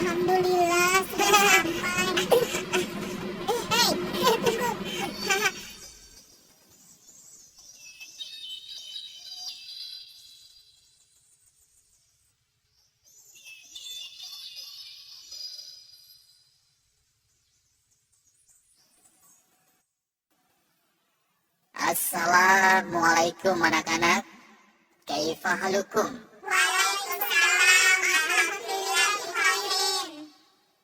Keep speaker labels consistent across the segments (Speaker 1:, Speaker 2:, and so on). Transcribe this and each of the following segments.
Speaker 1: Alhamdulillah sampai. Hei, tunggu.
Speaker 2: Assalamualaikum anak-anak. Kaifa halukum?
Speaker 1: Waalaikumsalam warahmatullahi wabarakatuh.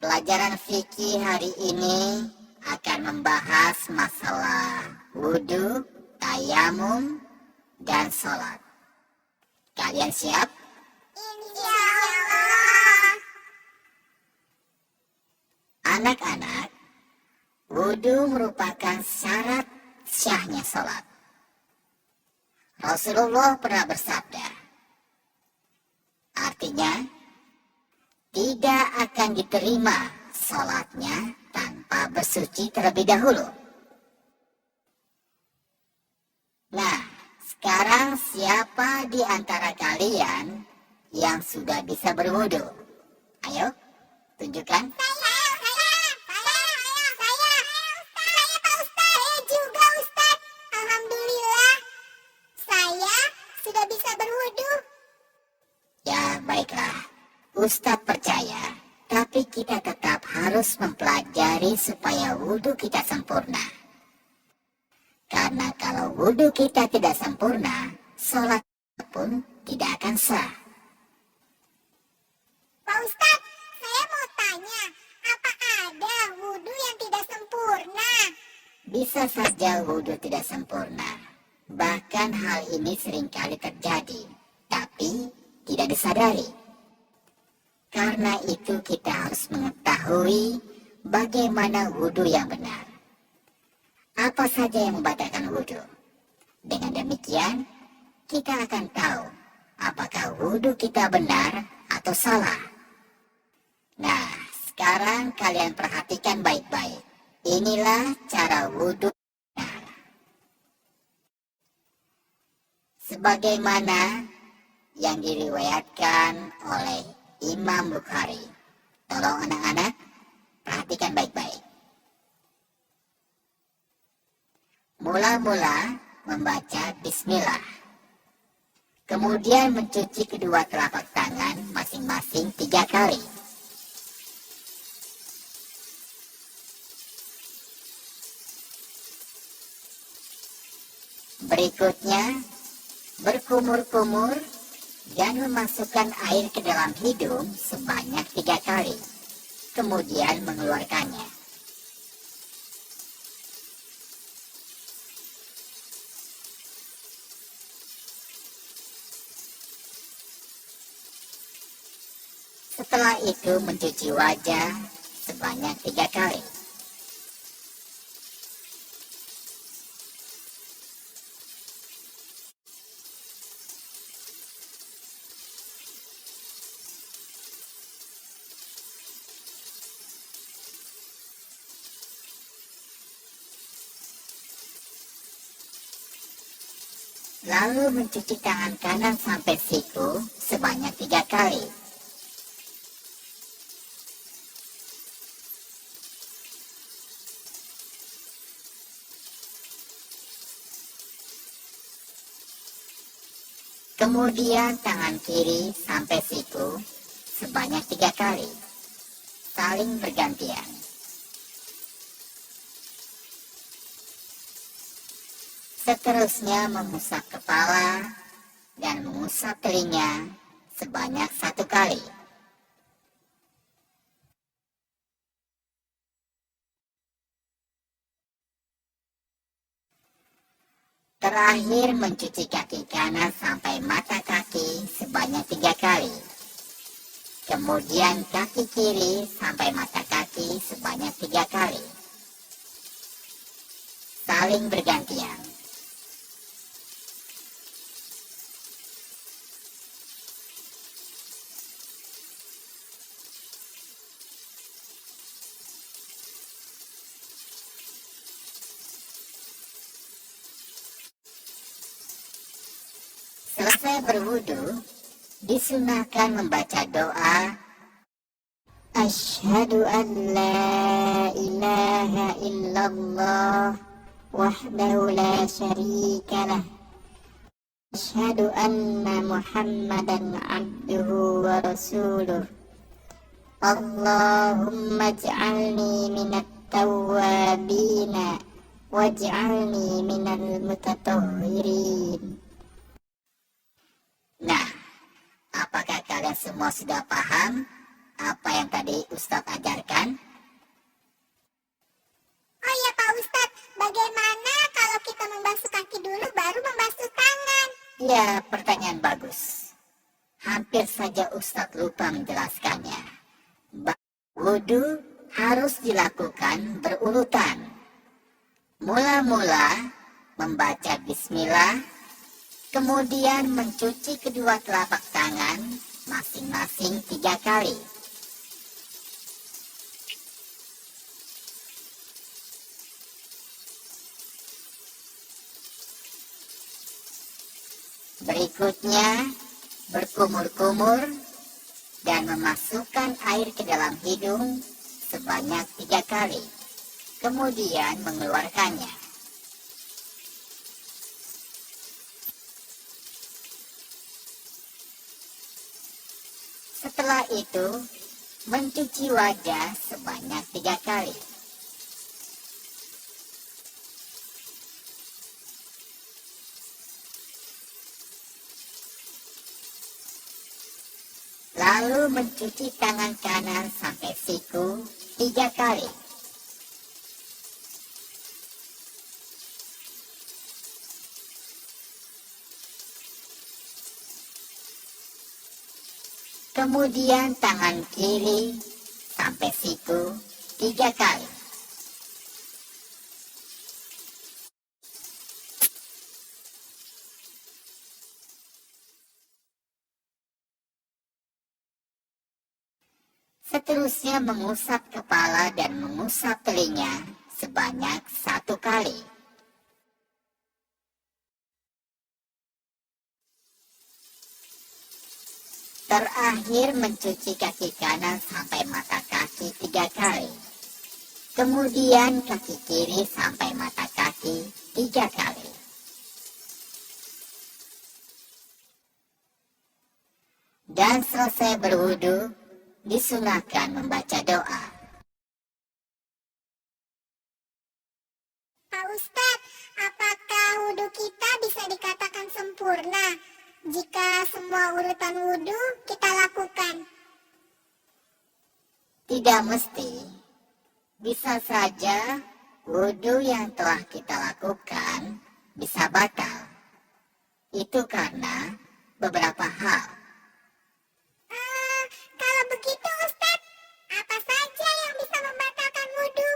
Speaker 2: Pelajaran fikih hari ini akan membahas masalah wudhu, tayamum, dan sholat. Kalian siap?
Speaker 1: Insyaallah.
Speaker 2: Anak-anak, wudhu merupakan syarat syahnya sholat. Rasulullah pernah bersabda, artinya, tidak akan diterima sholatnya tanpa bersuci terlebih dahulu. Nah, sekarang siapa di antara kalian yang sudah bisa berwudu? Ayo, tunjukkan.
Speaker 1: Saya juga Ustaz. Alhamdulillah. Saya sudah bisa berwudu.
Speaker 2: Ya, baiklah. Ustadz percaya, tapi kita tetap harus mempelajari supaya wudhu kita sempurna. Karena kalau wudhu kita tidak sempurna, sholat pun tidak akan sah.
Speaker 1: Pak Ustaz, saya mau tanya, apa ada wudu yang tidak sempurna?
Speaker 2: Bisa saja wudhu tidak sempurna. Bahkan hal ini seringkali terjadi, tapi tidak disadari. Karena itu kita harus mengetahui bagaimana wudhu yang benar. Apa saja yang membatalkan wudhu. Dengan demikian, kita akan tahu apakah wudhu kita benar atau salah. Nah, sekarang kalian perhatikan baik-baik. Inilah cara wudhu benar. Sebagaimana yang diriwayatkan oleh Imam Bukhari. Tolong anak-anak, perhatikan baik-baik. Mula-mula membaca bismillah. Kemudian mencuci kedua telapak tangan masing-masing 3 kali. Berikutnya, berkumur-kumur dan memasukkan air ke dalam hidung sebanyak 3 kali. Kemudian mengeluarkannya. Setelah itu mencuci wajah sebanyak 3 kali. Lalu mencuci tangan kanan sampai siku sebanyak 3 kali. Kemudian tangan kiri sampai siku sebanyak 3 kali. Saling bergantian. Seterusnya mengusap kepala dan mengusap telinga sebanyak 1 kali. Terakhir mencuci kaki kanan sampai mata kaki sebanyak 3 kali. Kemudian kaki kiri sampai mata kaki sebanyak 3 kali. Saling bergantian. Selesai berwudu, disunahkan membaca doa أشهد أن لا إله إلا الله وحده لا شريك له أشهد أن محمدا عبده ورسوله اللهم اجعلني من التوابين واجعلني من المتطهرين. Nah, apakah kalian semua sudah paham apa yang tadi Ustadz ajarkan?
Speaker 1: Oh ya Pak Ustadz, bagaimana kalau kita membasuh kaki dulu baru membasuh tangan?
Speaker 2: Ya, pertanyaan bagus. Hampir saja Ustadz lupa menjelaskannya. Wudu harus dilakukan berurutan. Mula-mula membaca bismillah, kemudian mencuci kedua telapak tangan masing-masing 3 kali. Berikutnya, berkumur-kumur dan memasukkan air ke dalam hidung sebanyak 3 kali, kemudian mengeluarkannya. Setelah itu, mencuci wajah sebanyak 3 kali. Lalu mencuci tangan kanan sampai siku 3 kali. Kemudian tangan kiri sampai siku 3 kali. Seterusnya mengusap kepala dan mengusap telinga sebanyak 1 kali. Terakhir mencuci kaki kanan sampai mata kaki 3 kali. Kemudian kaki kiri sampai mata kaki 3 kali. Dan selesai berwudu, disunahkan membaca doa.
Speaker 1: Pak Ustadz, apakah wudhu kita bisa dikatakan sempurna jika semua urutan wudhu kita lakukan?
Speaker 2: Tidak mesti. Bisa saja wudhu yang telah kita lakukan bisa batal. Itu karena beberapa hal.
Speaker 1: Kalau begitu Ustadz, apa saja yang bisa membatalkan wudhu?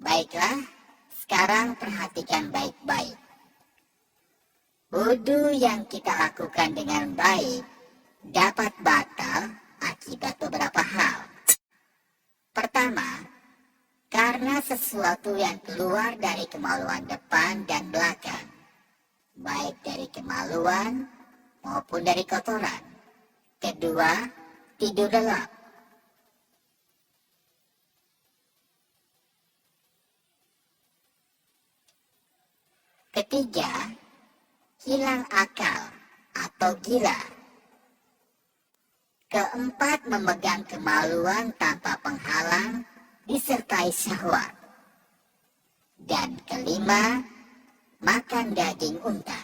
Speaker 2: Baiklah, sekarang perhatikan baik-baik. Wudhu yang kita lakukan dengan baik dapat batal akibat beberapa hal. Pertama, karena sesuatu yang keluar dari kemaluan depan dan belakang, baik dari kemaluan maupun dari kotoran. Kedua, tidur lelap. Ketiga, hilang akal atau gila. Keempat, memegang kemaluan tanpa penghalang disertai syahwat. Dan kelima, makan daging unta.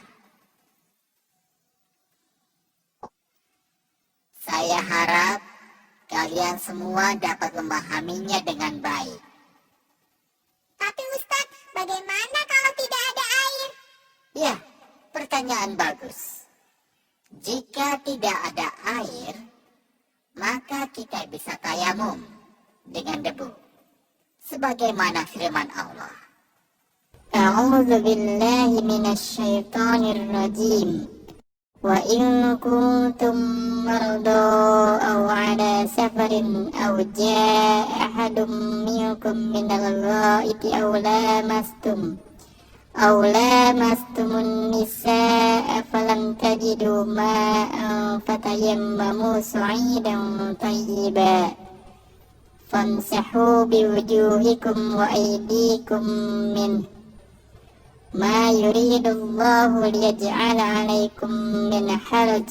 Speaker 2: Saya harap kalian semua dapat memahaminya dengan baik.
Speaker 1: Tapi Ustadz, bagaimana kalau tidak ada air?
Speaker 2: Ya, pertanyaan bagus. Jika tidak ada air, maka kita bisa tayamum dengan debu. Sebagaimana firman Allah. A'udzu billahi minasy syaithanir rajim. وَإِن كُنتُم مَّرْضَىٰ أَوْ عَلَىٰ سَفَرٍ أَوْ جَاءَ أَحَدٌ مِّنكُم مِّنَ الْغَائِطِ أَوْ لَامَسْتُمُ النِّسَاءَ فَلَمْ تَجِدُوا مَاءً فَتَيَمَّمُوا صَعِيدًا طَيِّبًا famsahu biwujuhikum wa aydikum min ma yuridullahu liyaj'ala 'alaikum min haraj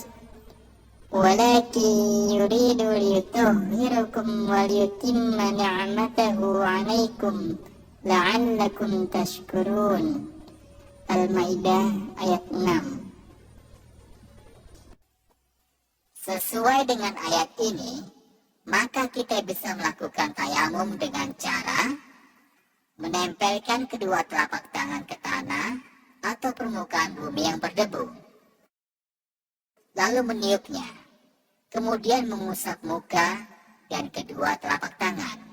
Speaker 2: walakin yuridu liyutahhirakum wa liyutimma ni'matahu 'alaikum la'allakum tashkurun. Al-Maidah ayat 6. Sesuai dengan ayat ini, maka kita bisa melakukan tayamum dengan cara menempelkan kedua telapak tangan ke tanah atau permukaan bumi yang berdebu, lalu meniupnya, kemudian mengusap muka dan kedua telapak tangan.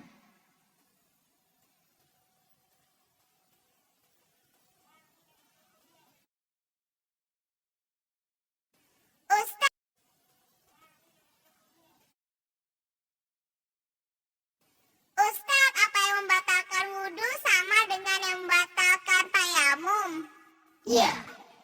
Speaker 1: Ustadz, apa yang membatalkan wudhu sama dengan yang membatalkan tayamum?
Speaker 2: Ya,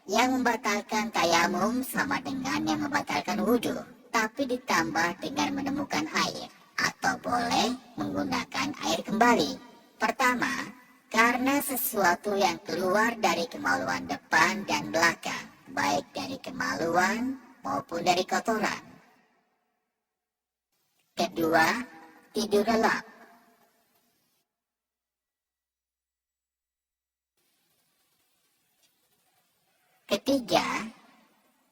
Speaker 2: yang membatalkan tayamum sama dengan yang membatalkan wudhu, tapi ditambah dengan menemukan air, atau boleh menggunakan air kembali. Pertama, karena sesuatu yang keluar dari kemaluan depan dan belakang, baik dari kemaluan maupun dari kotoran. Kedua, tidur lelap. Ketiga,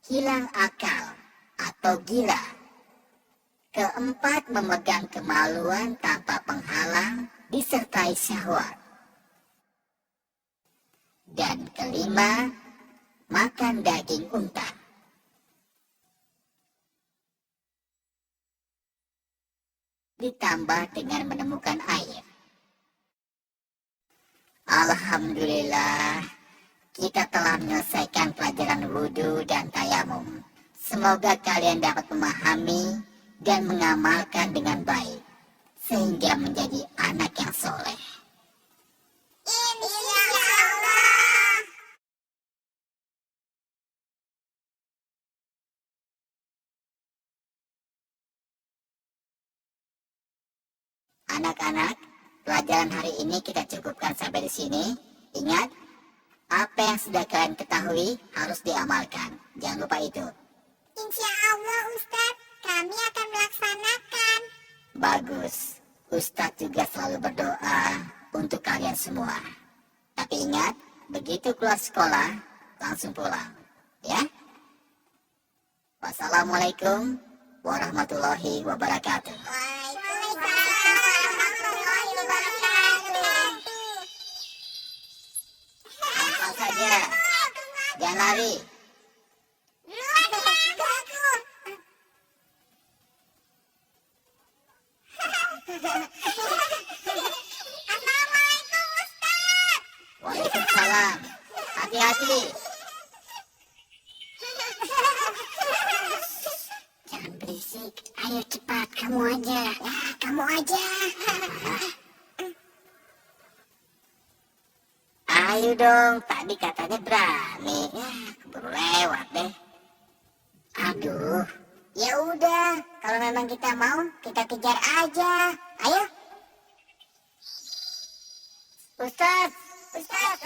Speaker 2: hilang akal atau gila. Keempat, memegang kemaluan tanpa penghalang disertai syahwat. Dan kelima, makan daging unta. Ditambah dengan menemukan air. Alhamdulillah, kita telah menyelesaikan pelajaran wudhu dan tayamum. Semoga kalian dapat memahami dan mengamalkan dengan baik, sehingga menjadi anak yang soleh.
Speaker 1: Insya Allah.
Speaker 2: Anak-anak, pelajaran hari ini kita cukupkan sampai di sini. Ingat, apa yang sudah kalian ketahui harus diamalkan. Jangan lupa itu.
Speaker 1: Insya Allah Ustadz, kami akan melaksanakan.
Speaker 2: Bagus. Ustadz juga selalu berdoa untuk kalian semua. Tapi ingat, begitu keluar sekolah, langsung pulang. Ya? Wassalamualaikum warahmatullahi wabarakatuh.
Speaker 1: Waalaikumsalam warahmatullahi wabarakatuh.
Speaker 2: Langsung saja. Jangan lari.
Speaker 1: Assalamualaikum Ustadz.
Speaker 2: Waalaikumsalam. Hati-hati. Jangan berisik. Ayo cepat, kamu aja.
Speaker 1: Ya, kamu aja.
Speaker 2: Ayo dong, tadi katanya berani. Ya, keburu lewat deh. Aduh. Ya udah, kalau memang kita mau, kita kejar aja. Ayo. Ustaz, Ustaz,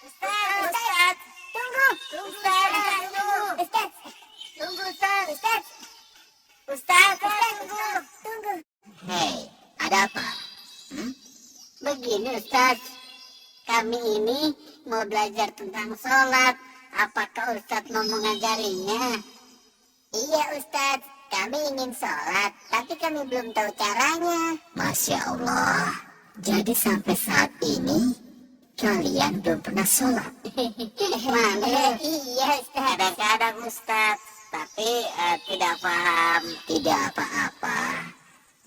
Speaker 2: Ustaz,
Speaker 1: Tunggu.
Speaker 2: Ustaz, tunggu.
Speaker 1: Ustadz.
Speaker 2: Tunggu, Ustaz.
Speaker 1: Ustadz.
Speaker 2: Ustaz,
Speaker 1: Tunggu.
Speaker 2: Hei, ada apa? Begini, Ustaz. Kami ini mau belajar tentang sholat. Apakah Ustaz mau mengajarinya? Iya, Ustaz. Kami ingin sholat, tapi kami belum tahu caranya. Masya Allah. Jadi sampai saat ini, kalian belum pernah sholat? Mana? Iya, Ustaz. Kadang-kadang, Ustaz. Tapi tidak paham. Tidak apa-apa.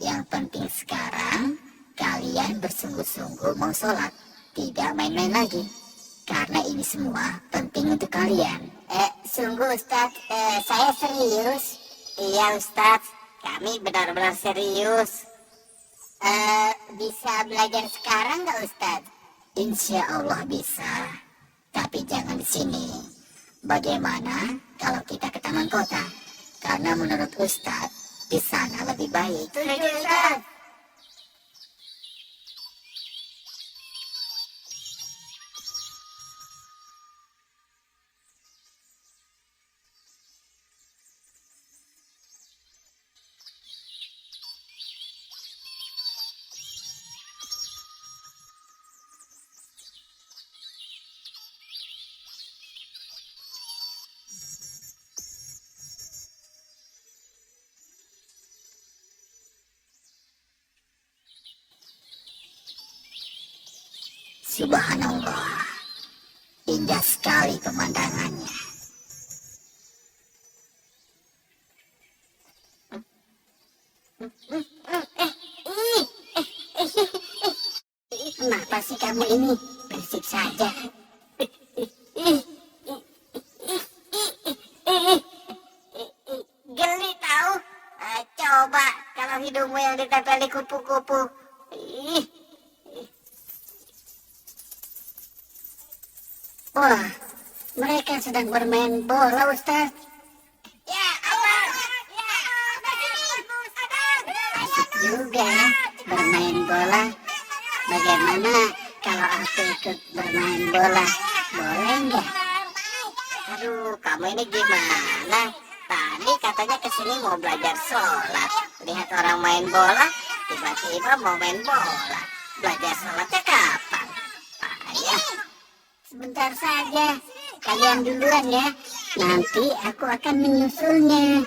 Speaker 2: Yang penting sekarang, kalian bersungguh-sungguh mau sholat. Tidak main-main lagi. Karena ini semua penting untuk kalian. Sungguh Ustaz, saya serius. Iya Ustaz, kami benar-benar serius. Bisa belajar sekarang nggak Ustaz? Insya Allah bisa. Tapi jangan di sini. Bagaimana kalau kita ke taman kota? Karena menurut Ustaz, di sana lebih baik. Ustaz. Subhanallah, indah sekali pemandangannya. Kenapa sih kamu ini? Berisik saja. Geli tahu? Coba kalau hidungmu yang ditempel di kupu-kupu. Wah, mereka sedang bermain bola, Ustaz. Ya, Abang. Ya, asik juga ya, bermain bola. Bagaimana kalau aku ikut bermain bola? Boleh nggak? Aduh, kamu ini gimana? Tadi katanya kesini mau belajar sholat. Lihat orang main bola, tiba-tiba mau main bola. Belajar sholatnya kapan? Payah. Sebentar saja, kalian duluan ya. Nanti aku akan menyusulnya.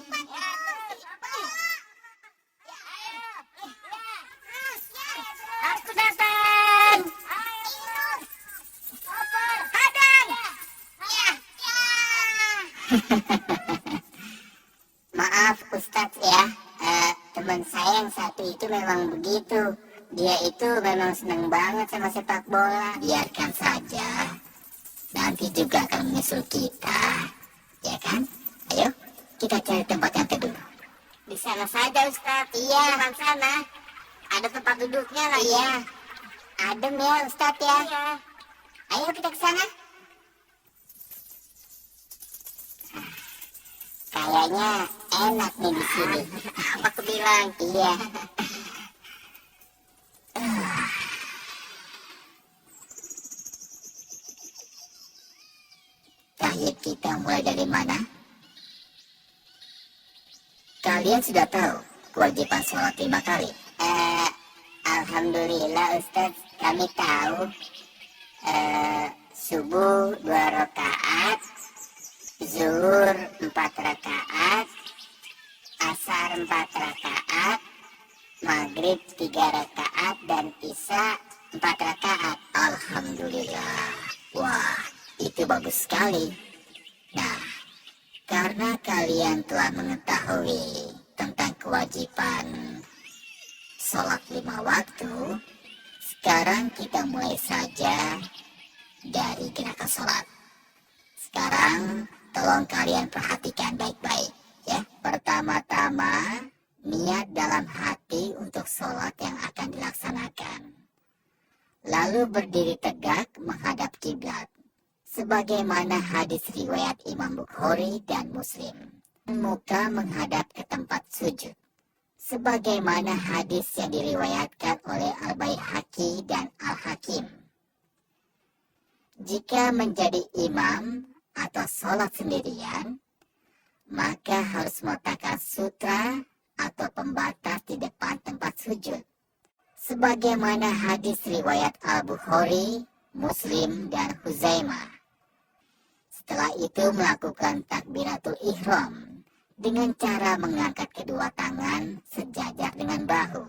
Speaker 2: Aku datang. Hadang. Maaf Ustadz ya, teman saya yang satu itu memang begitu. Dia itu memang senang banget sama sepak bola. Biarkan saja, nanti juga akan menyusul kita, ya kan? Ayo, kita cari tempat yang teduh. Di sana saja Ustadz. Iya, di sana. Ada tempat duduknya lah. Iya, adem ya Ustadz ya. Iya. Ayo kita ke sana. Kayaknya enak nih di sini. Apa aku bilang? Iya. Tahiyat kita mulai dari mana? Kalian sudah tahu kewajiban sholat 5 kali? Alhamdulillah Ustaz, kami tahu. Subuh 2 rakaat, zuhur 4 rakaat, asar 4 rakaat, maghrib 3 rakaat, dan isya 4 rakaat. Alhamdulillah. Wah, itu bagus sekali. Nah, karena kalian telah mengetahui tentang kewajiban sholat 5 waktu, sekarang kita mulai saja dari gerakan sholat. Sekarang tolong kalian perhatikan baik-baik ya. Pertama-tama, niat dalam hati untuk sholat yang akan dilaksanakan. Lalu berdiri tegak menghadap kiblat, sebagaimana hadis riwayat Imam Bukhari dan Muslim. Muka menghadap ke tempat sujud, sebagaimana hadis yang diriwayatkan oleh Al-Baihaqi dan Al-Hakim. Jika menjadi imam atau sholat sendirian, maka harus meletakkan sutra atau pembatas di depan tempat sujud, sebagaimana hadis riwayat Al-Bukhari, Muslim, dan Huzaimah. Setelah itu melakukan takbiratul ihram dengan cara mengangkat kedua tangan sejajar dengan bahu,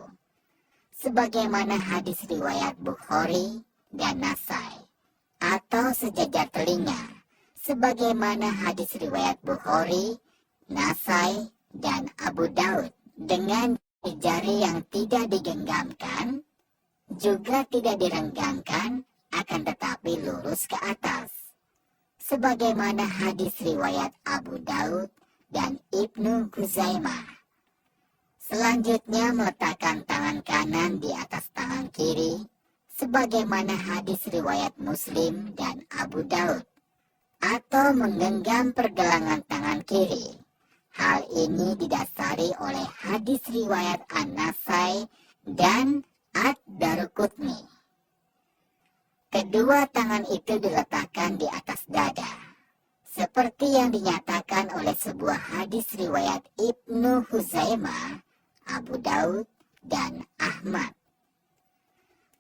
Speaker 2: sebagaimana hadis riwayat Bukhari dan Nasai, atau sejajar telinga, sebagaimana hadis riwayat Bukhari, Nasai, dan Abu Daud, dengan jari yang tidak digenggamkan, juga tidak direnggangkan, akan tetapi lurus ke atas, sebagaimana hadis riwayat Abu Daud dan Ibnu Huzaimah. Selanjutnya meletakkan tangan kanan di atas tangan kiri, sebagaimana hadis riwayat Muslim dan Abu Daud, atau menggenggam pergelangan tangan kiri. Hal ini didasari oleh hadis riwayat An-Nasai dan Ad-Daruqutni. Kedua tangan itu diletakkan di atas dada, seperti yang dinyatakan oleh sebuah hadis riwayat Ibnu Huzaimah, Abu Daud, dan Ahmad.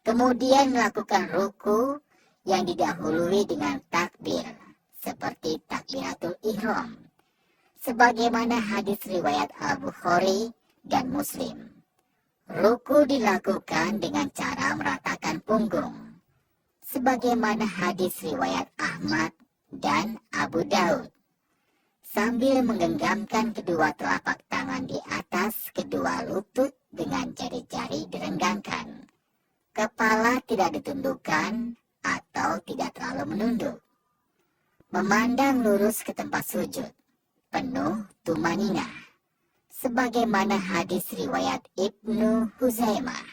Speaker 2: Kemudian melakukan ruku yang didahului dengan takbir, seperti takbiratul ihram, sebagaimana hadis riwayat Al-Bukhari dan Muslim. Ruku dilakukan dengan cara meratakan punggung, sebagaimana hadis riwayat Ahmad dan Abu Daud. Sambil menggenggamkan kedua telapak tangan di atas kedua lutut dengan jari-jari direnggangkan. Kepala tidak ditundukkan atau tidak terlalu menunduk. Memandang lurus ke tempat sujud, penuh tumaninah. Sebagaimana hadis riwayat Ibnu Huzaimah.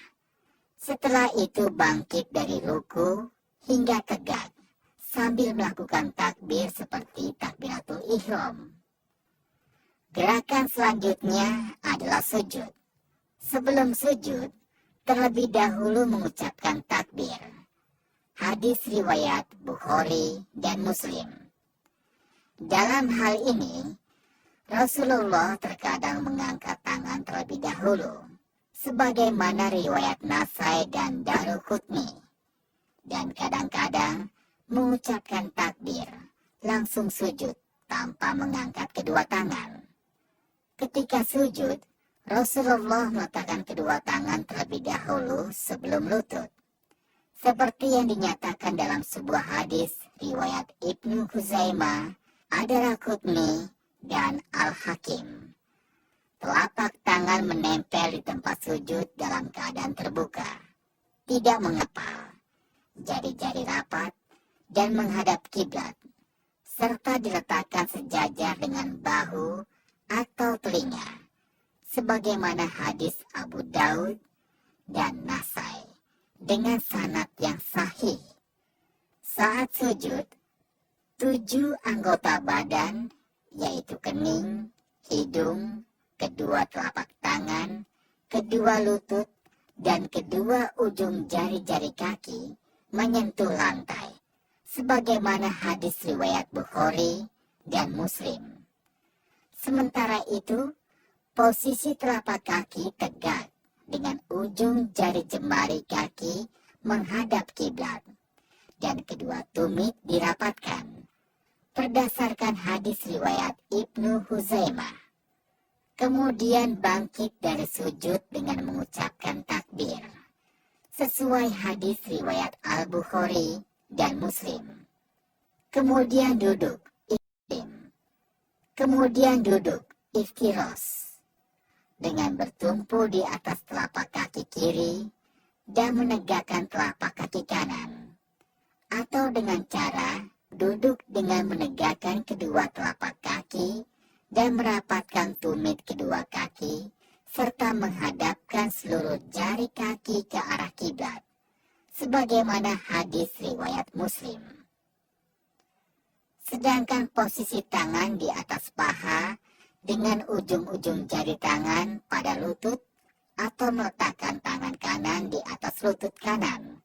Speaker 2: Setelah itu bangkit dari ruku hingga tegak, sambil melakukan takbir seperti takbiratul ihram. Gerakan selanjutnya adalah sujud. Sebelum sujud, terlebih dahulu mengucapkan takbir. Hadis riwayat Bukhari dan Muslim. Dalam hal ini, Rasulullah terkadang mengangkat tangan terlebih dahulu, sebagaimana riwayat Nasai dan Daruqutni, dan kadang-kadang mengucapkan takbir, langsung sujud tanpa mengangkat kedua tangan. Ketika sujud, Rasulullah meletakkan kedua tangan terlebih dahulu sebelum lutut, seperti yang dinyatakan dalam sebuah hadis riwayat Ibnu Huzaimah, Ad-Daraqutni, dan Al-Hakim. Telapak tangan menempel di tempat sujud dalam keadaan terbuka, tidak mengepal, jari-jari rapat, dan menghadap kiblat, serta diletakkan sejajar dengan bahu atau telinga, sebagaimana hadis Abu Daud dan Nasai, dengan sanad yang sahih. Saat sujud, 7 anggota badan, yaitu kening, hidung, kedua telapak tangan, kedua lutut, dan kedua ujung jari-jari kaki menyentuh lantai, sebagaimana hadis riwayat Bukhari dan Muslim. Sementara itu, posisi telapak kaki tegak dengan ujung jari jemari kaki menghadap kiblat, dan kedua tumit dirapatkan, berdasarkan hadis riwayat Ibnu Huzaimah. Kemudian bangkit dari sujud dengan mengucapkan takbir, sesuai hadis riwayat Al-Bukhari dan Muslim. Kemudian duduk, iftiros, dengan bertumpu di atas telapak kaki kiri dan menegakkan telapak kaki kanan, atau dengan cara duduk dengan menegakkan kedua telapak kaki dan merapatkan tumit kedua kaki, serta menghadapkan seluruh jari kaki ke arah kiblat, sebagaimana hadis riwayat Muslim. Sedangkan posisi tangan di atas paha dengan ujung-ujung jari tangan pada lutut, atau meletakkan tangan kanan di atas lutut kanan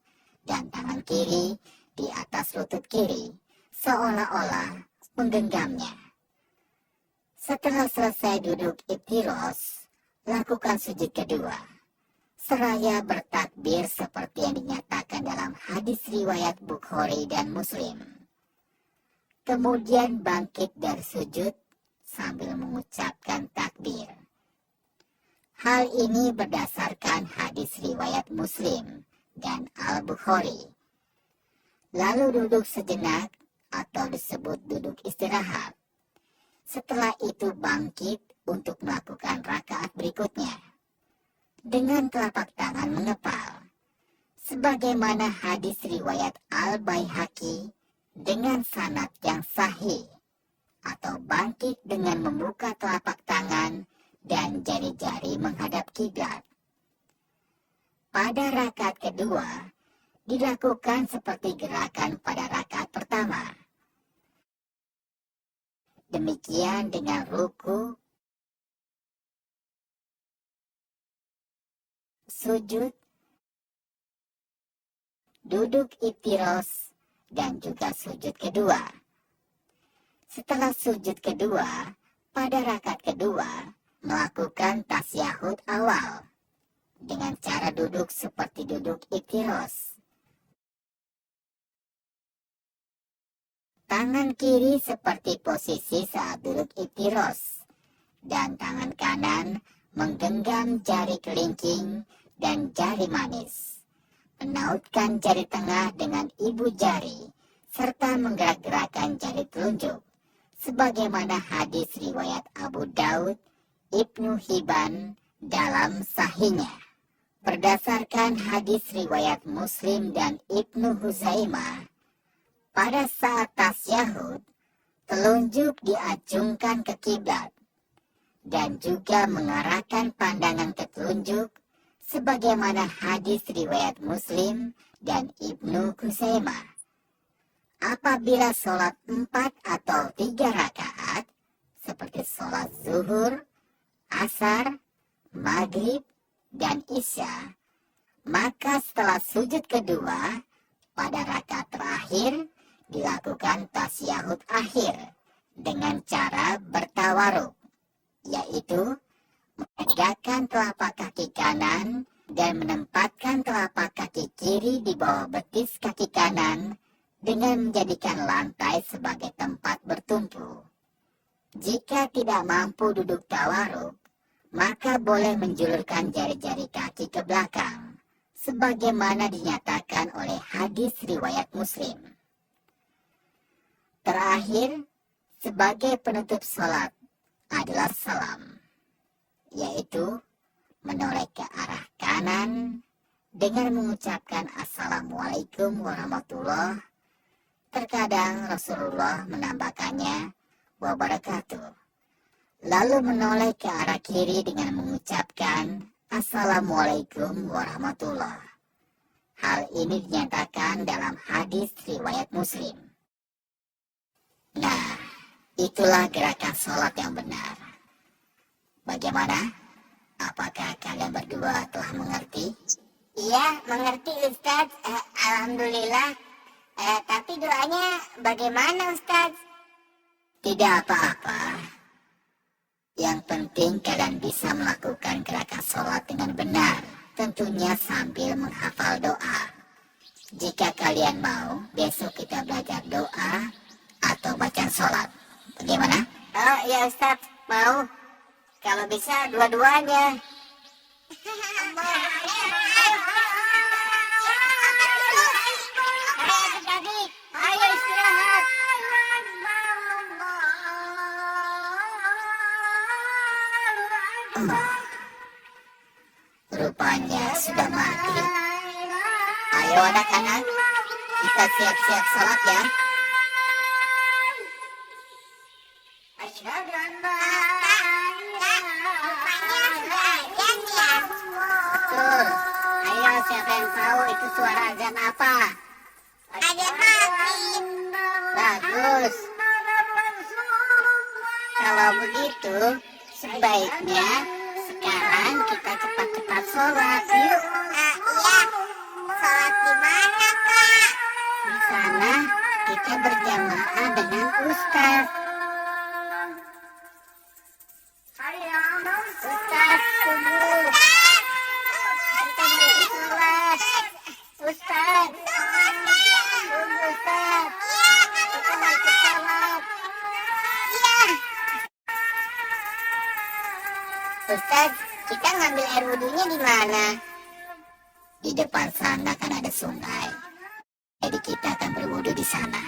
Speaker 2: dan tangan kiri di atas lutut kiri, seolah-olah menggenggamnya. Setelah selesai duduk iftiros, lakukan sujud kedua, seraya bertakbir seperti yang dinyatakan dalam hadis riwayat Bukhari dan Muslim. Kemudian bangkit dari sujud sambil mengucapkan takbir. Hal ini berdasarkan hadis riwayat Muslim dan Al-Bukhari. Lalu duduk sejenak atau disebut duduk istirahat. Setelah itu bangkit untuk melakukan rakaat berikutnya dengan telapak tangan mengepal, sebagaimana hadis riwayat Al-Baihaqi dengan sanad yang sahih, atau bangkit dengan membuka telapak tangan dan jari-jari menghadap kiblat. Pada rakaat kedua dilakukan seperti gerakan pada rakaat pertama. Demikian dengan ruku, sujud, duduk iftiros, dan juga sujud kedua. Setelah sujud kedua, pada rakaat kedua, melakukan tasyahud awal dengan cara duduk seperti duduk iftiros. Tangan kiri seperti posisi saat duduk iftiros, dan tangan kanan menggenggam jari kelingking dan jari manis, menautkan jari tengah dengan ibu jari, serta menggerak-gerakkan jari telunjuk, sebagaimana hadis riwayat Abu Daud, Ibnu Hibban dalam sahihnya. Berdasarkan hadis riwayat Muslim dan Ibnu Huzaimah, pada saat tasyahud, telunjuk diacungkan ke kiblat dan juga mengarahkan pandangan ke telunjuk, sebagaimana hadis riwayat Muslim dan Ibnu Huzaimah. Apabila sholat 4 atau 3 rakaat, seperti sholat zuhur, asar, maghrib, dan isya, maka setelah sujud kedua, pada rakaat terakhir, dilakukan tasyahud akhir dengan cara bertawaruk, yaitu menegakkan telapak kaki kanan dan menempatkan telapak kaki kiri di bawah betis kaki kanan dengan menjadikan lantai sebagai tempat bertumpu. Jika tidak mampu duduk tawaruk, maka boleh menjulurkan jari-jari kaki ke belakang, sebagaimana dinyatakan oleh hadis riwayat Muslim. Terakhir, sebagai penutup sholat adalah salam, yaitu menoleh ke arah kanan dengan mengucapkan Assalamualaikum warahmatullahi. Terkadang Rasulullah menambahkannya wabarakatuh, lalu menoleh ke arah kiri dengan mengucapkan Assalamualaikum warahmatullahi. Hal ini dinyatakan dalam hadis riwayat Muslim. Nah, itulah gerakan sholat yang benar. Bagaimana? Apakah kalian berdua telah mengerti?
Speaker 1: Iya, mengerti Ustaz. Alhamdulillah. Tapi doanya bagaimana Ustaz?
Speaker 2: Tidak apa-apa. Yang penting kalian bisa melakukan gerakan sholat dengan benar, tentunya sambil menghafal doa. Jika kalian mau, besok kita belajar doa atau bacaan sholat. Bagaimana?
Speaker 1: Oh ya Ustaz, mau. Kalau bisa dua-duanya. Ayo istirahat.
Speaker 2: Rupanya sudah maghrib. Ayo anak-anak, kita siap-siap sholat ya.
Speaker 1: Betul. Ayo siapa yang tahu itu suara azan apa? Azan maghrib.
Speaker 2: Bagus. Kalau begitu, sebaiknya sekarang kita cepat-cepat sholat yuk.
Speaker 1: Iya. Sholat di mana, Kak?
Speaker 2: Di sana kita berjamaah dengan Ustaz.
Speaker 1: Ustaz, tunggu. Kita mau sholat. Ustaz. Tunggu, Ustaz. Kita mau sholat. Iya. Ustaz, kita ngambil air wudhunya di mana?
Speaker 2: Di depan sana kan ada sungai. Jadi kita akan berwudu di sana.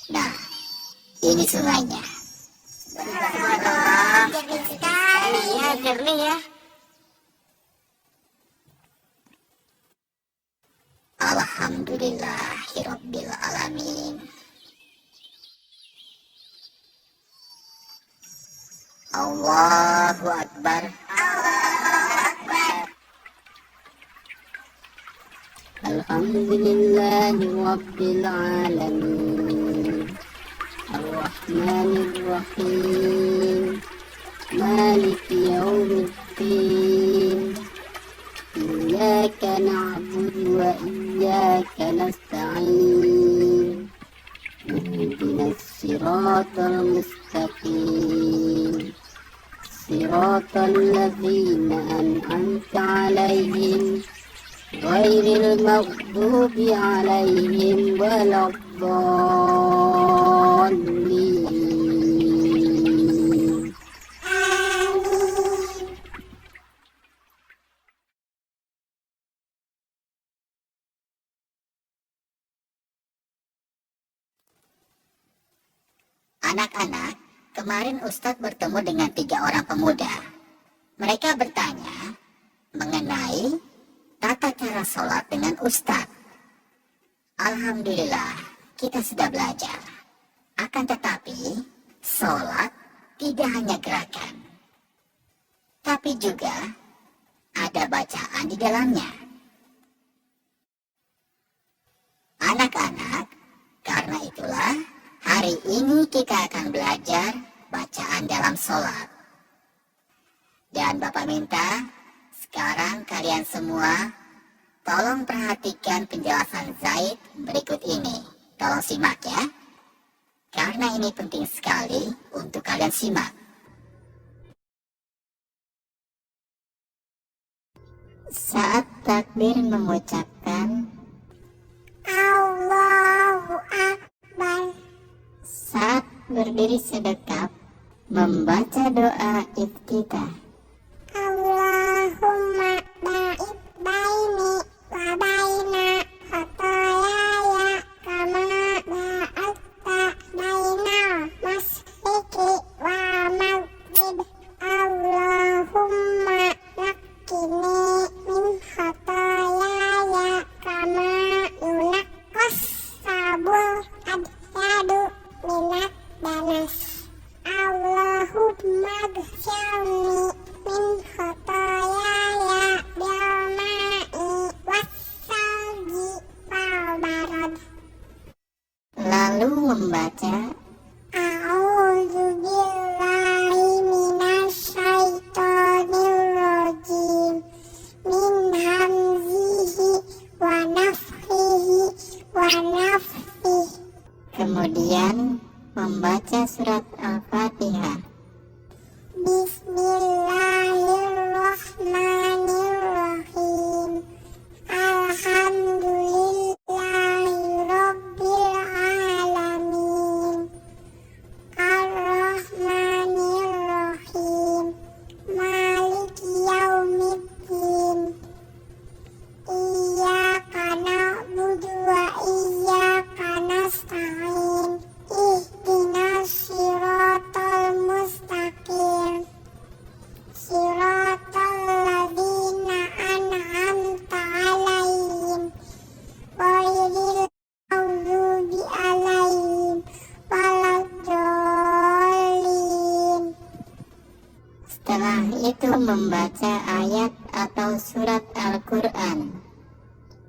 Speaker 2: Nah, ini sungainya.
Speaker 1: Subhanallah, jernih sekali. Iya, jernih ya.
Speaker 2: Alhamdulillahirabbil alamin. Allahu Akbar.
Speaker 3: Alhamdulillahi Rabbil Alamin. Ar-Rahmanir Rahim. Maliki Yawmiddin. Iyyaka na'budu wa iyyaka nasta'in. Ihdinas siratal mustaqim. Siratal ladzina an'amta 'alaihim ghairil maghdubi 'alaihim waladdallin.
Speaker 2: Anak-anak, kemarin Ustadz bertemu dengan 3 orang pemuda. Mereka bertanya mengenai tata cara sholat dengan Ustadz. Alhamdulillah, kita sudah belajar. Akan tetapi, sholat tidak hanya gerakan, tapi juga ada bacaan di dalamnya. Anak-anak, karena itulah hari ini kita akan belajar bacaan dalam sholat. Dan Bapak minta, sekarang kalian semua tolong perhatikan penjelasan Zaid berikut ini. Tolong simak ya, karena ini penting sekali untuk kalian simak.
Speaker 3: Saat takbir mengucapkan
Speaker 1: Allahu Akbar.
Speaker 3: saat berdiri sedekap membaca doa iftitah.
Speaker 1: Allahumma ba'id baini wa baina khotoyaya kama ba'adta bainal masyriqi wal maghrib. Allahumma naqqini min khotoyaya kama yunaqqas sabul adyadu minad danas. Allahumma ghfirli min khotoyaya bil ma'i wassalji wal barad.
Speaker 3: Lalu membaca
Speaker 1: A'udzu billahi minasyaitonir rajim. Min hamzihi wa nafthihi wa nafthihi.
Speaker 3: kemudian membaca surat Al-Fatihah.
Speaker 1: Bismillahirrahmanirrahim. Alhamdulillahirabbil alamin. Arrahmanirrahim. Maliki yaumiddin. Iyyaka na'budu wa iyyaka nasta'in. Ihdinas siratal mustaqim. Siratal ladzina an'amta 'alaihim ghairil maghdubi 'alaihim waladdallin.
Speaker 3: Setelah itu membaca ayat atau surat Al-Quran.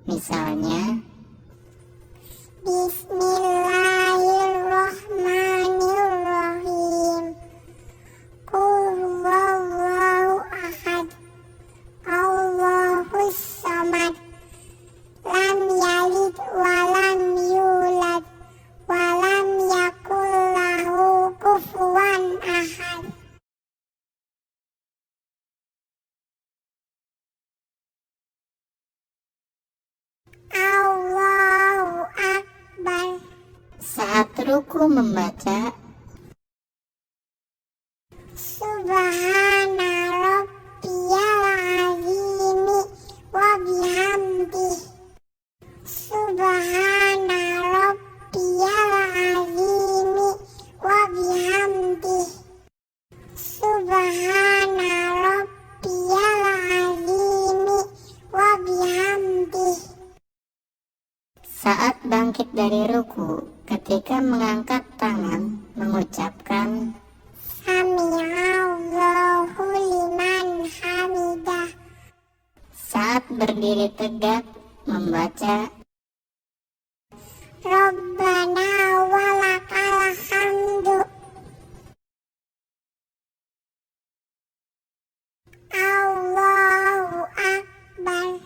Speaker 3: Misalnya,
Speaker 1: Bismillahirrahmanirrahim. Qul huwallahu ahad. Allahus samad. Lam yalid wa lam yulad wa lam yakul lahu kufuwan ahad. Allahu Akbar.
Speaker 3: saat ruku membaca
Speaker 1: Subhana rabbiyal azimi wa bihamdih. Subhana rabbiyal azimi wa bihamdih. Subhana rabbiyal azimi wa bihamdih.
Speaker 3: saat bangkit dari ruku, ketika mengangkat tangan mengucapkan
Speaker 1: Sami'allahu liman hamidah.
Speaker 3: saat berdiri tegak membaca
Speaker 1: Rabbana walakal hamdu. Allahu Akbar.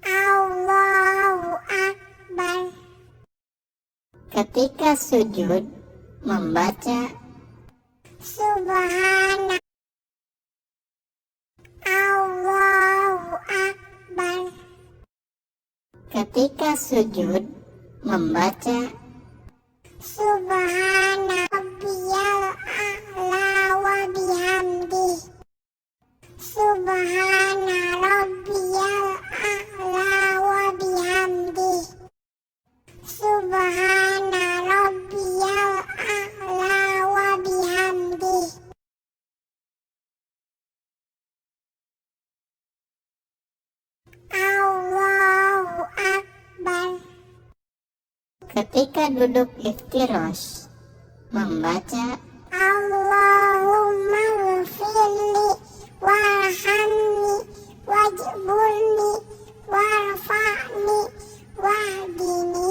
Speaker 1: Allahu Akbar.
Speaker 3: ketika sujud membaca
Speaker 1: Subhana. Allahu Akbar.
Speaker 3: ketika sujud membaca
Speaker 1: Subhana rabbiyal a'la wa bihamdih. Subhana rabbiyal a'la wa bihamdih. Subhana
Speaker 3: ketika duduk iftirosh membaca
Speaker 1: Allahumma ghfirli warhamni wajburni warfa'ni wahdini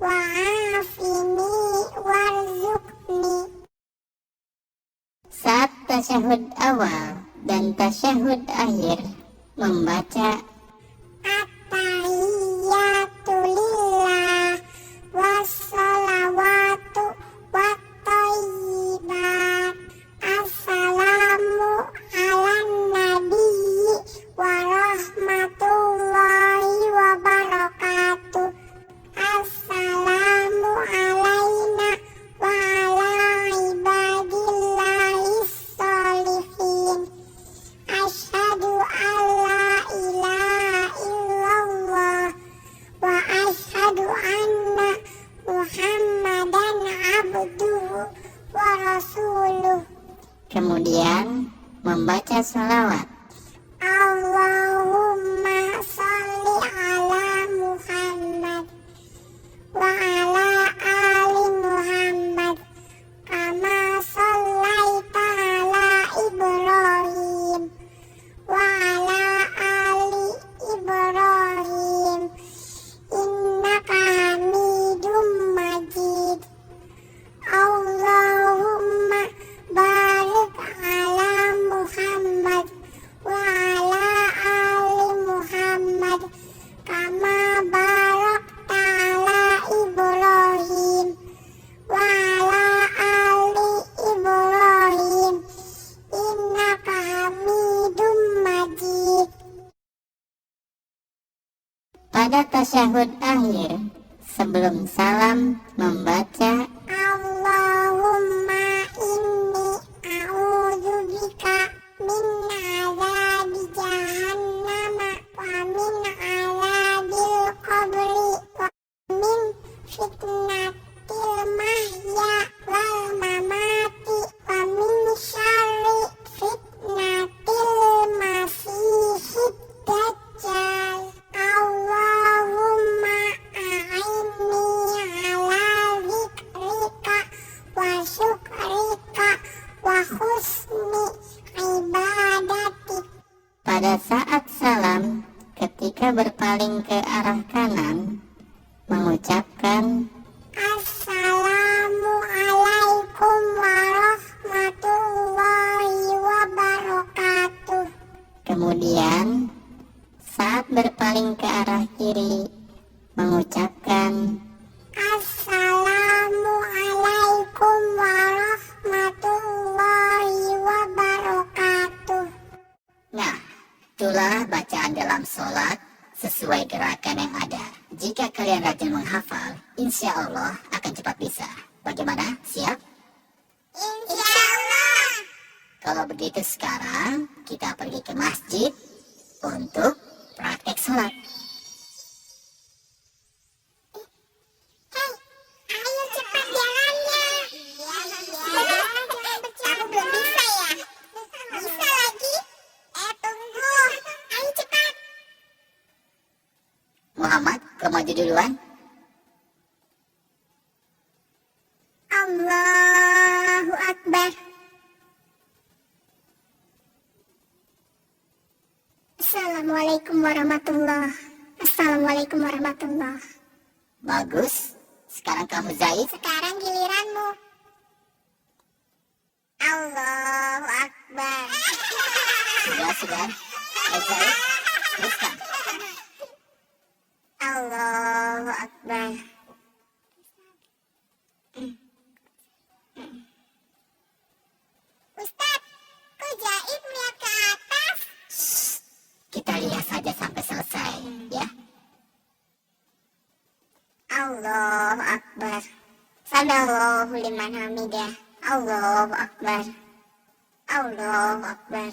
Speaker 1: wa'afini warzuqni.
Speaker 3: saat tasyahud awal dan tasyahud akhir membaca
Speaker 1: At-tahiyyatu lillah wassalawatu wattayyibat. Assalamu ala nabiyyi warahmatullahi wabarakatuh. Assalamu alaina wa ala ibadillahis sholihin. Asyhadu an la ilaha illallah wa asyhadu anna Muhammadan abduhu wa rasuluh.
Speaker 3: kemudian membaca sholawat
Speaker 1: Allahumma sholli ala Muhammad wa ala ali Muhammad kama shallaita ala Ibrahim wa ala ali Ibrahim innaka Hamidum Majid. Allahumma barik ala Muhammad wa ala ali Muhammad kama barakta ala Ibrahim wa ala ali Ibrahim innaka Hamidum Majid.
Speaker 3: pada tasyahud akhir sebelum salam membaca
Speaker 1: Allahumma inni a'udzubika min azabi jahannam wa min azabil qabri wa min fitnatil mahya wal mamati wa min syarri fitnatil masihid dajjal. Allahumma a'inni ala zikrika wa syukrika wa husni ibadatik.
Speaker 3: pada saat salam ketika berpaling ke arah kanan mengucapkan
Speaker 1: Assalamu alaikum warahmatullahi wabarakatuh.
Speaker 3: kemudian saat berpaling ke arah kiri mengucapkan
Speaker 1: Assalamu alaikum warahmatullahi wabarakatuh.
Speaker 2: Nah, itulah bacaan dalam sholat sesuai gerakan yang ada. Jika kalian rajin menghafal, insya Allah akan cepat bisa. Bagaimana? Siap?
Speaker 1: Insyaallah.
Speaker 2: Kalau begitu sekarang kita pergi ke masjid untuk praktek sholat.
Speaker 1: Ayo cepat jalannya. Aku belum bisa ya. Bisa lagi. Tunggu. Ayo cepat.
Speaker 2: Muhammad, kau maju duluan.
Speaker 1: Allahu Akbar. Assalamualaikum warahmatullah. Assalamualaikum warahmatullah.
Speaker 2: Bagus. Sekarang kamu Zaid.
Speaker 1: Sekarang giliranmu. Allahu Akbar.
Speaker 2: Sudah. Ayo Zaid, teruskan.
Speaker 1: Allahu Akbar. Ustaz, kok Jaib melihat ke atas?
Speaker 2: Kita lihat saja sampai selesai, ya.
Speaker 1: Allahu Akbar. Sadallahu liman hamidah. Allahu Akbar. Allahu Akbar.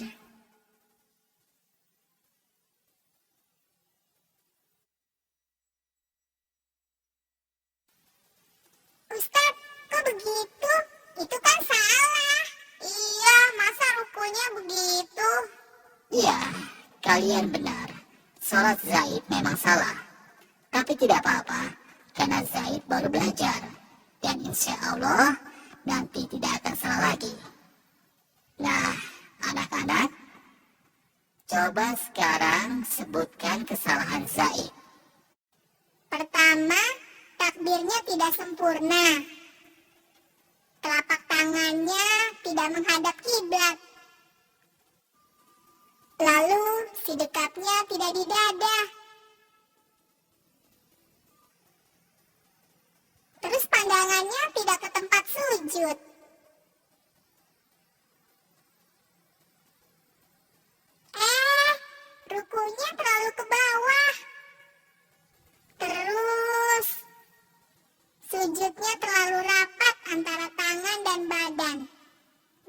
Speaker 1: Ustaz, kok begitu? Itu kan salah. Iya, masa rukunya begitu?
Speaker 2: Iya, kalian benar. Sholat Zaid memang salah. Tapi tidak apa-apa. karena Zaid baru belajar. Dan insya Allah nanti tidak akan salah lagi. Nah, anak-anak, coba sekarang sebutkan kesalahan Zaid.
Speaker 1: Pertama, takbirnya tidak sempurna. Telapak tangannya tidak menghadap kiblat. Lalu, sidekapnya tidak di dada. Terus pandangannya tidak ke tempat sujud. Rukunya terlalu ke bawah. Terus, sujudnya terlalu rapat antara tangan dan badan.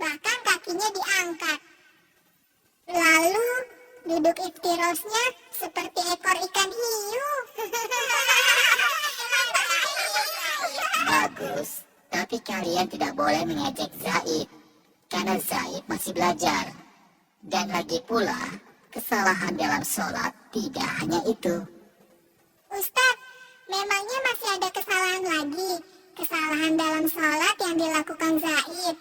Speaker 1: Bahkan kakinya diangkat. Lalu, duduk iftirosnya seperti ekor ikan hiu.
Speaker 2: Bagus, tapi kalian tidak boleh mengejek Zaid, karena Zaid masih belajar. Dan lagi pula, kesalahan dalam sholat tidak hanya itu.
Speaker 1: Ustadz, memangnya masih ada kesalahan lagi? Kesalahan dalam sholat yang dilakukan Zaid?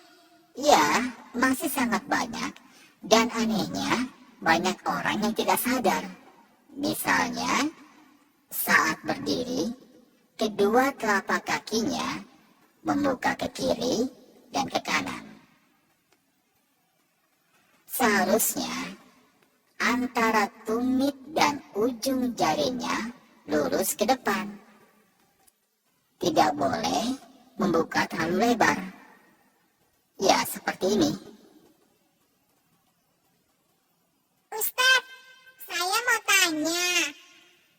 Speaker 2: Ya, masih sangat banyak. Dan anehnya, banyak orang yang tidak sadar. Misalnya, saat berdiri, kedua telapak kakinya membuka ke kiri dan ke kanan. Seharusnya, antara tumit dan ujung jarinya lurus ke depan. Tidak boleh membuka terlalu lebar. Ya, seperti ini.
Speaker 1: Ustadz, saya mau tanya.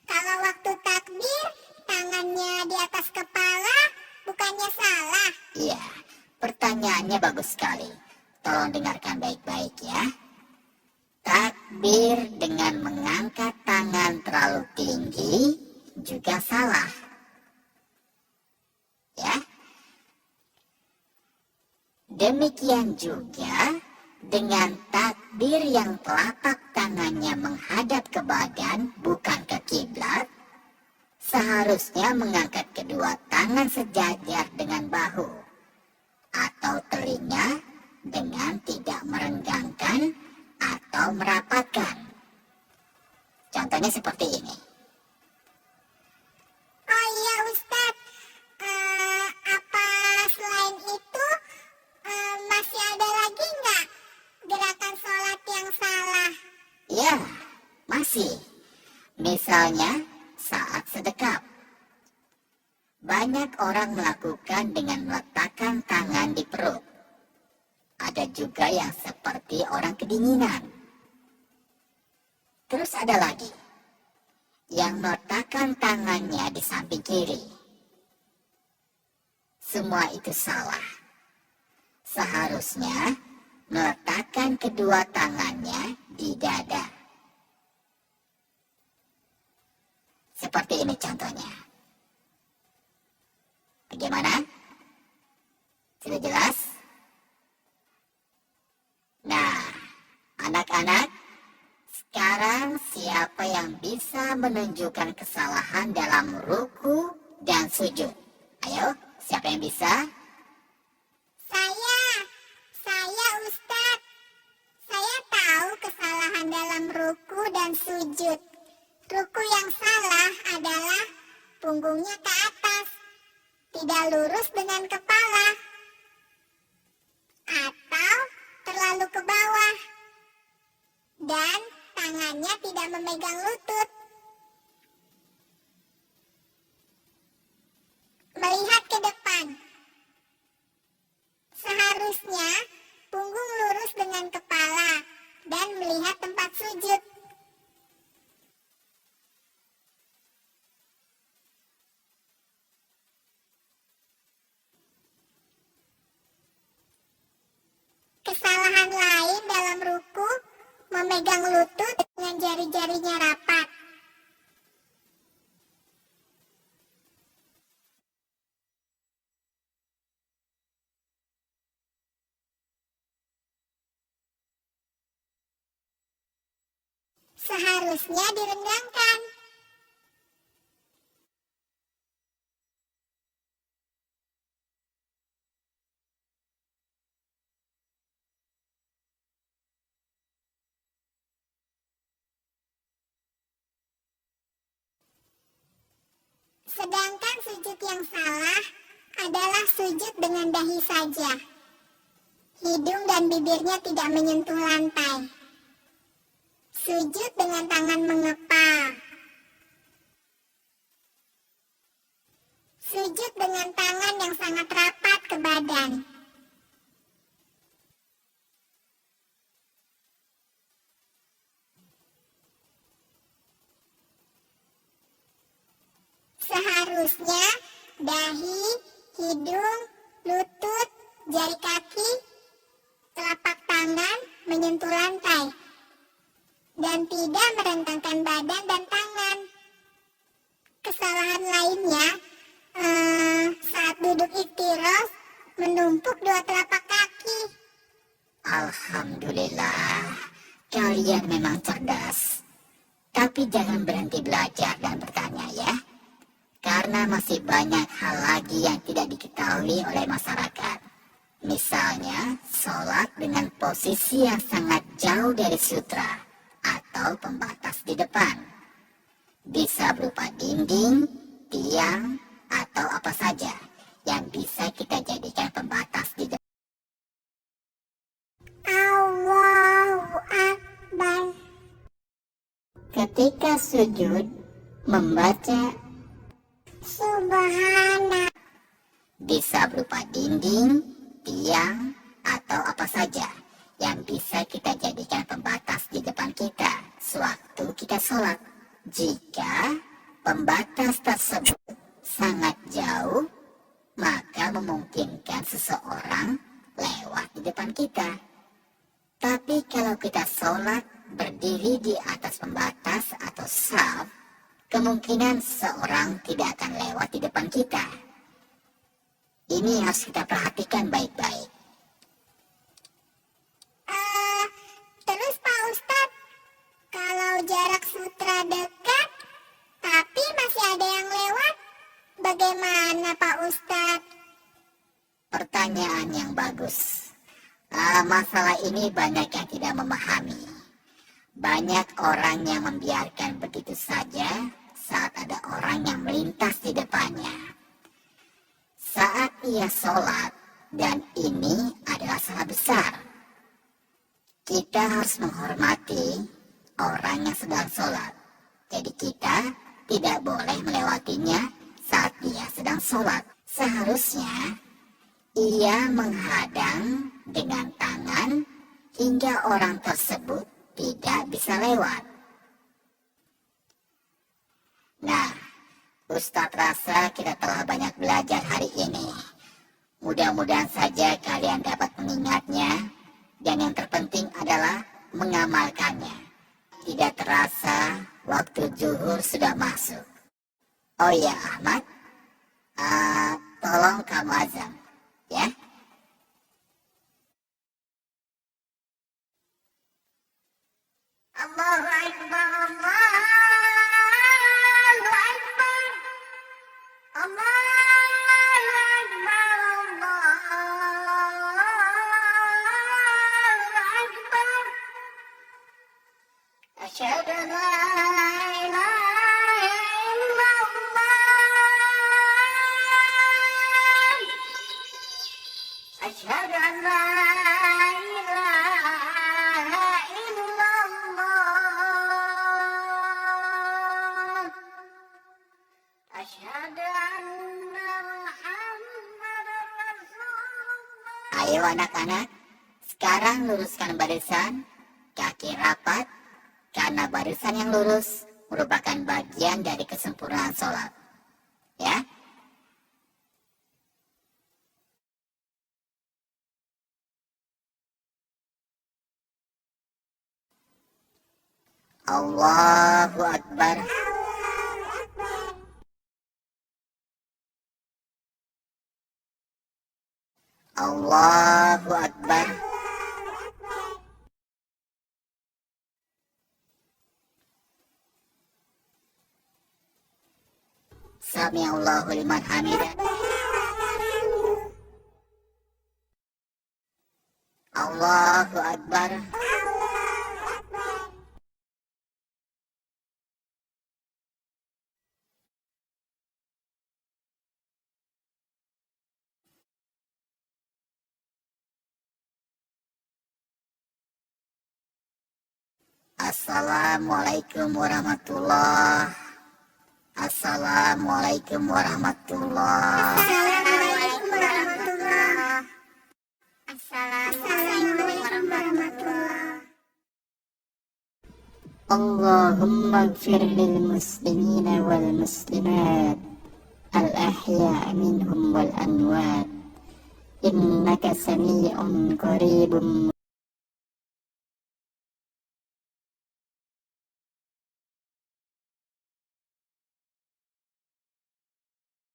Speaker 1: Kalau waktu takbir, tangannya di atas kepala, bukannya salah?
Speaker 2: Iya, pertanyaannya bagus sekali. Tolong dengarkan baik-baik ya. Takbir dengan mengangkat tangan terlalu tinggi juga salah. Ya. Demikian juga dengan takbir yang telapak tangannya menghadap ke badan bukan ke kiblat, seharusnya mengangkat kedua tangan sejajar dengan bahu atau telinga dengan tidak merenggangkan atau merapatkan. Contohnya seperti ini.
Speaker 1: Oh iya Ustadz, apa selain itu masih ada lagi nggak gerakan sholat yang salah?
Speaker 2: Ya, masih. Misalnya saat sedekap. Banyak orang melakukan dengan meletakkan tangan di perut. Ada juga yang seperti orang kedinginan. Terus ada lagi yang meletakkan tangannya di samping kiri. Semua itu salah. Seharusnya meletakkan kedua tangannya di dada. Seperti ini contohnya. Bagaimana? Sudah jelas? Nah, anak-anak, sekarang siapa yang bisa menunjukkan kesalahan dalam ruku dan sujud? Ayo, siapa yang bisa?
Speaker 1: Saya Ustadz. Saya tahu kesalahan dalam ruku dan sujud. Ruku yang salah adalah punggungnya ke atas, tidak lurus dengan kepala, atau terlalu ke bawah, dan tangannya tidak memegang lutut. Melihat ke depan. Seharusnya punggung lurus dengan kepala dan melihat tempat sujud. Kesalahan lain dalam ruku memegang lutut dengan jari-jarinya rapat. Seharusnya direnggangkan. Sedangkan sujud yang salah adalah sujud dengan dahi saja. Hidung dan bibirnya tidak menyentuh lantai. Sujud dengan tangan mengepal. Sujud dengan tangan yang sangat rapat ke badan. Seharusnya dahi, hidung, lutut, jari kaki, telapak tangan menyentuh lantai dan tidak merentangkan badan dan tangan. Kesalahan lainnya saat duduk iftiroz menumpuk dua telapak kaki.
Speaker 2: Alhamdulillah, kalian memang cerdas. Tapi jangan berhenti belajar dan bertanya ya. Karena masih banyak hal lagi yang tidak diketahui oleh masyarakat. Misalnya, sholat dengan posisi yang sangat jauh dari sutra atau pembatas di depan. Bisa berupa dinding, tiang, atau apa saja yang bisa kita jadikan pembatas di depan.
Speaker 1: Allahu Akbar.
Speaker 3: Ketika sujud, membaca
Speaker 1: Subhanallah.
Speaker 2: Bisa berupa dinding, tiang, atau apa saja yang bisa kita jadikan pembatas di depan kita sewaktu kita sholat. Jika pembatas tersebut sangat jauh, maka memungkinkan seseorang lewat di depan kita. Tapi kalau kita sholat berdiri di atas pembatas atau shaf, kemungkinan seseorang tidak akan lewat di depan kita. Ini harus kita perhatikan baik-baik.
Speaker 1: Terus Pak Ustadz, kalau jarak sutra dekat, tapi masih ada yang lewat, bagaimana Pak Ustadz?
Speaker 2: Pertanyaan yang bagus. Masalah ini banyak yang tidak memahami. Banyak orang yang membiarkan begitu saja saat ada orang yang melintas di depannya. Saat ia sholat, dan ini adalah salah besar. Kita harus menghormati orang yang sedang sholat. Jadi kita tidak boleh melewatinya saat dia sedang sholat. Seharusnya ia menghadang dengan tangan hingga orang tersebut tidak bisa lewat. Nah, Ustadz rasa kita telah banyak belajar hari ini. Mudah-mudahan saja kalian dapat mengingatnya, dan yang terpenting adalah mengamalkannya. Tidak terasa waktu zuhur sudah masuk. Oh ya Ahmad, tolong kamu azan, ya.
Speaker 1: Allahu Akbar, Allahu Akbar, Allahu Akbar, Allahu Akbar. Asyhadu an la ilaha illallah. Asyhadu an la ilaha illallah. Asyhadu anna Muhammadar Rasulullah.
Speaker 2: Ayo anak-anak, sekarang luruskan barisan, kaki rapat, karena barisan yang lurus merupakan bagian dari kesempurnaan sholat. Ya. Allahu Akbar. Allahu Akbar. Sami Allahu liman hamidah. Allahu Akbar. Assalamualaikum warahmatullah. Assalamualaikum warahmatullah.
Speaker 1: Assalamualaikum warahmatullah. Assalamualaikum warahmatullah.
Speaker 3: Allahumma ighfir lil muslimina wal muslimat al-ahya' minhum wal amwat innaka sami'un qaribun